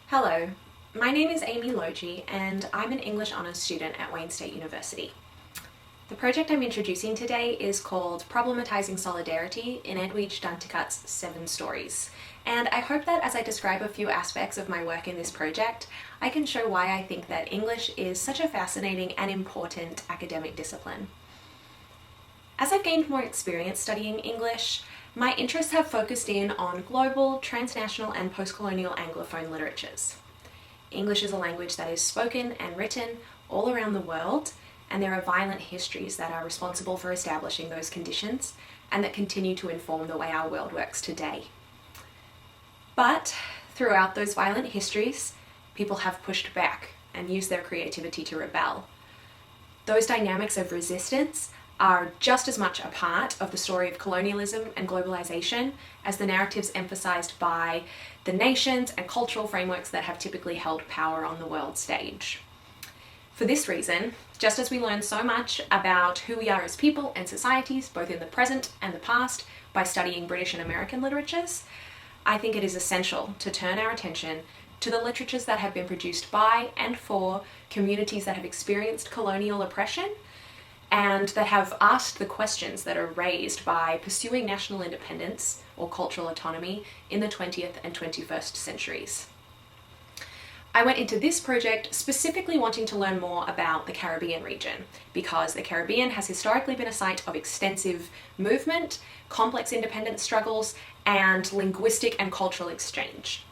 Hello, my name is Amy Loji and I'm an English Honours student at Wayne State University. The project I'm introducing today is called Problematizing Solidarity in Edwidge Danticat's 7 Stories, and I hope that as I describe a few aspects of my work in this project, I can show why I think that English is such a fascinating and important academic discipline. As I've gained more experience studying English, my interests have focused in on global, transnational and post-colonial Anglophone literatures. English is a language that is spoken and written all around the world, and there are violent histories that are responsible for establishing those conditions and that continue to inform the way our world works today. But throughout those violent histories, people have pushed back and used their creativity to rebel. Those dynamics of resistance are just as much a part of the story of colonialism and globalization as the narratives emphasized by the nations and cultural frameworks that have typically held power on the world stage. For this reason, just as we learn so much about who we are as people and societies, both in the present and the past, by studying British and American literatures, I think it is essential to turn our attention to the literatures that have been produced by and for communities that have experienced colonial oppression and that have asked the questions that are raised by pursuing national independence or cultural autonomy in the 20th and 21st centuries. I went into this project specifically wanting to learn more about the Caribbean region because the Caribbean has historically been a site of extensive movement, complex independence struggles, and linguistic and cultural exchange.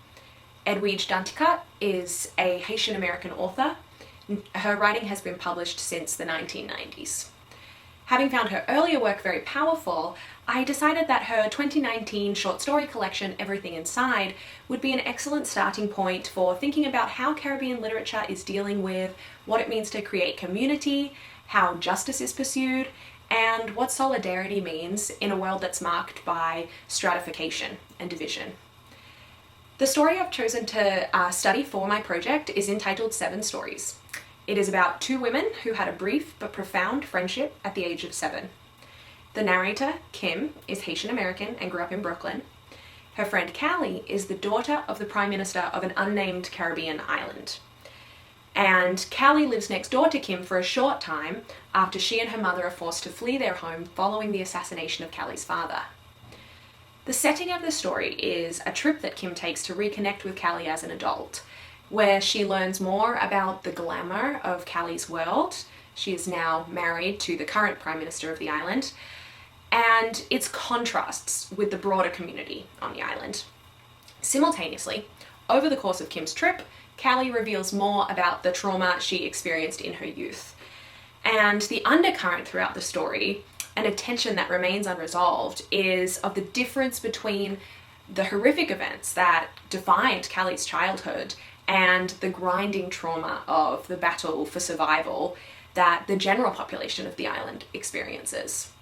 Edwidge Danticat is a Haitian American author. Her writing has been published since the 1990s. Having found her earlier work very powerful, I decided that her 2019 short story collection, Everything Inside, would be an excellent starting point for thinking about how Caribbean literature is dealing with what it means to create community, how justice is pursued, and what solidarity means in a world that's marked by stratification and division. The story I've chosen to study for my project is entitled 7 Stories. It is about 2 women who had a brief but profound friendship at the age of 7. The narrator, Kim, is Haitian American and grew up in Brooklyn. Her friend Callie is the daughter of the Prime Minister of an unnamed Caribbean island. And Callie lives next door to Kim for a short time after she and her mother are forced to flee their home following the assassination of Callie's father. The setting of the story is a trip that Kim takes to reconnect with Callie as an adult, where she learns more about the glamour of Callie's world. She is now married to the current Prime Minister of the island, and its contrasts with the broader community on the island. Simultaneously, over the course of Kim's trip, Callie reveals more about the trauma she experienced in her youth. And the undercurrent throughout the story, and a tension that remains unresolved, is of the difference between the horrific events that defined Callie's childhood and the grinding trauma of the battle for survival that the general population of the island experiences.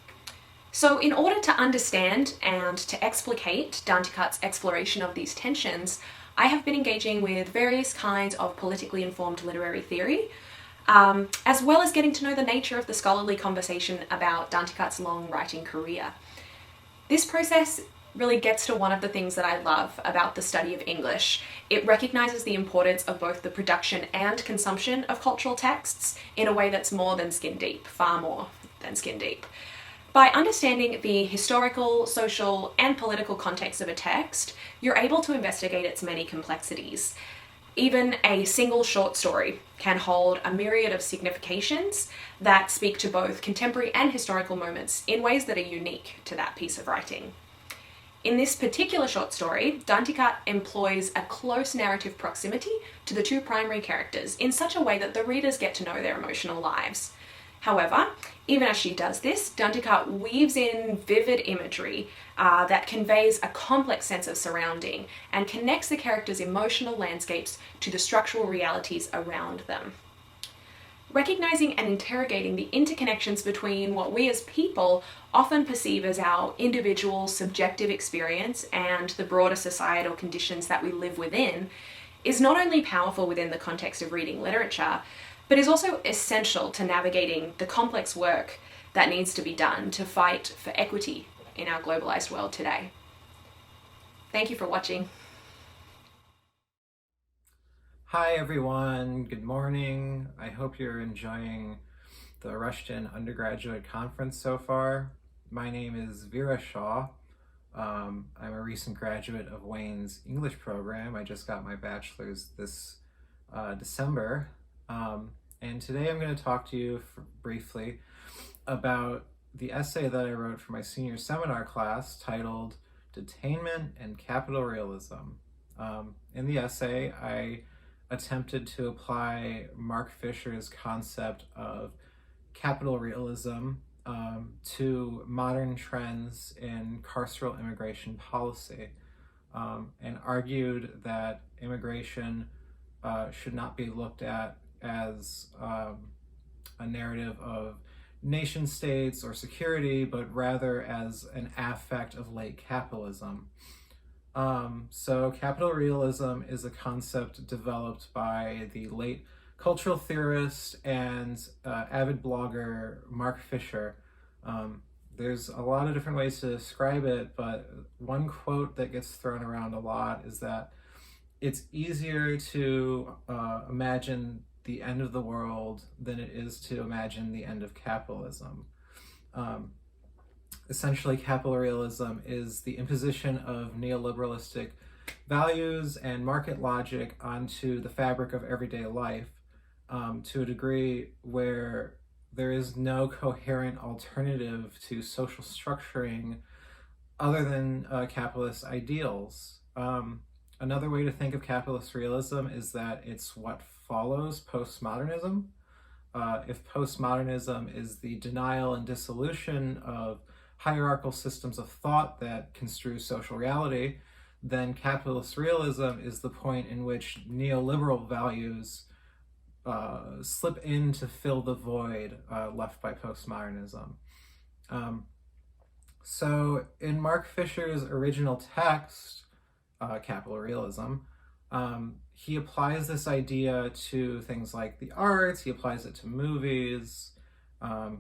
So in order to understand and to explicate Danticat's exploration of these tensions, I have been engaging with various kinds of politically informed literary theory, as well as getting to know the nature of the scholarly conversation about Danticat's long writing career. This process really gets to one of the things that I love about the study of English. It recognizes the importance of both the production and consumption of cultural texts in a way that's more than skin deep, far more than skin deep. By understanding the historical, social, and political context of a text, you're able to investigate its many complexities. Even a single short story can hold a myriad of significations that speak to both contemporary and historical moments in ways that are unique to that piece of writing. In this particular short story, Danticat employs a close narrative proximity to the 2 primary characters in such a way that the readers get to know their emotional lives. However, even as she does this, Danticat weaves in vivid imagery that conveys a complex sense of surrounding and connects the characters' emotional landscapes to the structural realities around them. Recognizing and interrogating the interconnections between what we as people often perceive as our individual subjective experience and the broader societal conditions that we live within is not only powerful within the context of reading literature, but is also essential to navigating the complex work that needs to be done to fight for equity in our globalized world today. Thank you for watching. Hi everyone, good morning. I hope you're enjoying the Rushton Undergraduate Conference so far. My name is Vera Shaw. I'm a recent graduate of Wayne's English program. I just got my bachelor's this December. And today I'm going to talk to you briefly about the essay that I wrote for my senior seminar class titled Detainment and Capital Realism. In the essay, I attempted to apply Mark Fisher's concept of capital realism to modern trends in carceral immigration policy, and argued that immigration should not be looked at as a narrative of nation states or security, but rather as an affect of late capitalism. So capital realism is a concept developed by the late cultural theorist and avid blogger Mark Fisher. There's a lot of different ways to describe it, but one quote that gets thrown around a lot is that it's easier to imagine the end of the world than it is to imagine the end of capitalism. Essentially, capital realism is the imposition of neoliberalistic values and market logic onto the fabric of everyday life to a degree where there is no coherent alternative to social structuring other than capitalist ideals. Another way to think of capitalist realism is that it's what follows postmodernism. If postmodernism is the denial and dissolution of hierarchical systems of thought that construe social reality, then capitalist realism is the point in which neoliberal values slip in to fill the void left by postmodernism. So in Mark Fisher's original text, Capital Realism, he applies this idea to things like the arts, he applies it to movies,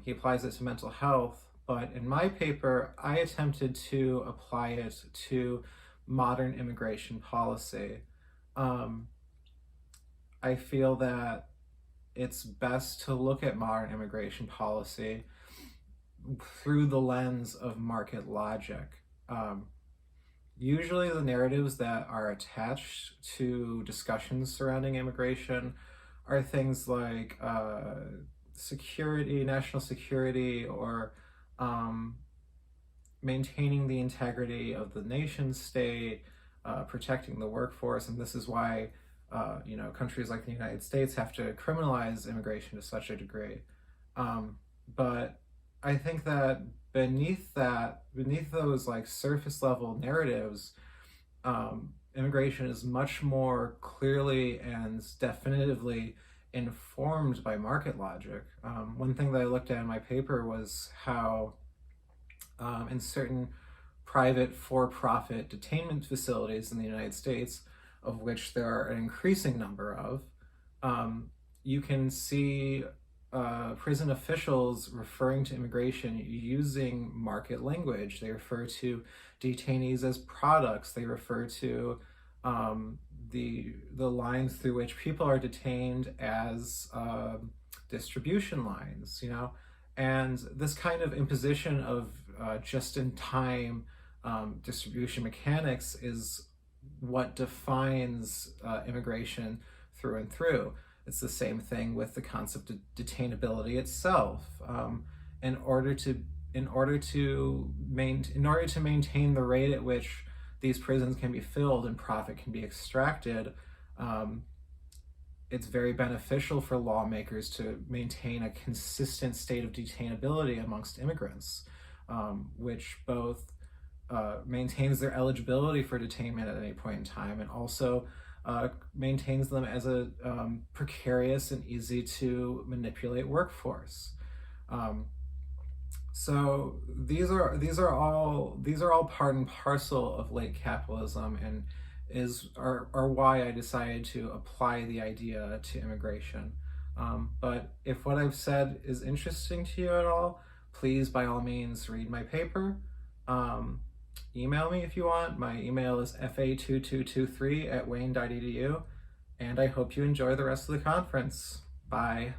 he applies it to mental health. But in my paper, I attempted to apply it to modern immigration policy. I feel that it's best to look at modern immigration policy through the lens of market logic. Usually the narratives that are attached to discussions surrounding immigration are things like security, national security, or maintaining the integrity of the nation state, protecting the workforce, and this is why countries like the United States have to criminalize immigration to such a degree. But I think that beneath those like surface level narratives, immigration is much more clearly and definitively informed by market logic. One thing that I looked at in my paper was how in certain private for-profit detainment facilities in the United States, of which there are an increasing number of, you can see prison officials referring to immigration using market language. They refer to detainees as products. They refer to the lines through which people are detained as distribution lines, and this kind of imposition of just-in-time distribution mechanics is what defines immigration through and through. It's the same thing with the concept of detainability itself. In order to maintain the rate at which these prisons can be filled and profit can be extracted, it's very beneficial for lawmakers to maintain a consistent state of detainability amongst immigrants, which both maintains their eligibility for detainment at any point in time and also maintains them as a precarious and easy to manipulate workforce. So these are all part and parcel of late capitalism, and are why I decided to apply the idea to immigration. But if what I've said is interesting to you at all, please by all means read my paper. Email me if you want. My email is fa2223@wayne.edu, and I hope you enjoy the rest of the conference. Bye.